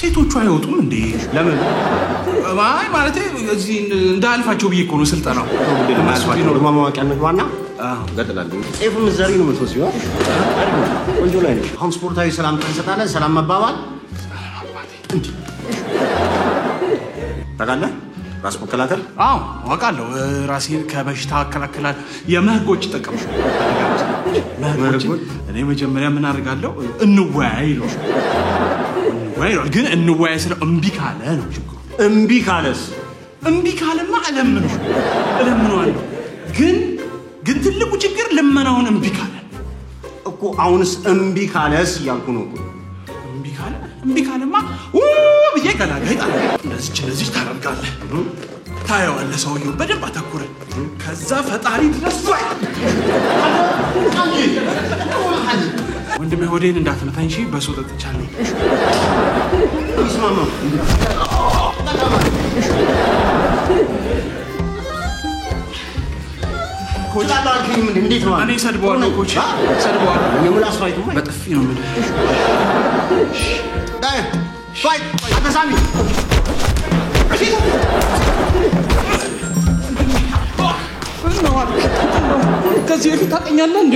ሴቶቹ አይወጡም እንዴ? ለምን? አይ ማለት እዚህ እንዳልፋቸው ብዬ እኮ ነው ስልጠናው። ለማስፋት ማማቂያ ንግባና ገጥላለሁ። ጤፉም ዘሪ ነው የምትወስጂው። ቆንጆ ላይ ነው። አሁን ስፖርታዊ ሰላምታ እንሰጣለን። ሰላም መባባል ታውቃለህ? ራስ መከላከል? አዎ አውቃለሁ። ራሴን ከበሽታ አከላከላል። የመህጎች ተጠቀምሽ? መህጎች እኔ መጀመሪያ ምን አደርጋለሁ? እንወያይ ነው። ግን እንወያይ ስለ እምቢ ካለ ነው ችግሩ። እምቢ ካለስ? እምቢ ካለማ እለምነዋለሁ። ግን ትልቁ ችግር ልመናውን እምቢ ካለ እኮ። አሁንስ እምቢ ካለስ እያልኩ ነው እኮ። እምቢ ካለማ ብዬ ገላጋይ ጣል። እንደዚህ ታደርጋለህ። ታየዋለህ ሰውየው በደንብ አተኩረህ። ከዛ ፈጣሪ ድረስ ወንድሜ ሆዴን እንዳትመታኝ እሺ። በሱ ጠጥቻለሁ። ይስማማ ኮች አላልከኝ ምን? እንዴት ነው? እኔ ሰድበዋለሁ ኮች፣ ሰድበዋለሁ። የምላስ ፋይቱ በጥፊ ነው ምን? ዳይ ፋይት አተሳሚ ከዚህ በፊት ታውቀኛለህ እንዴ?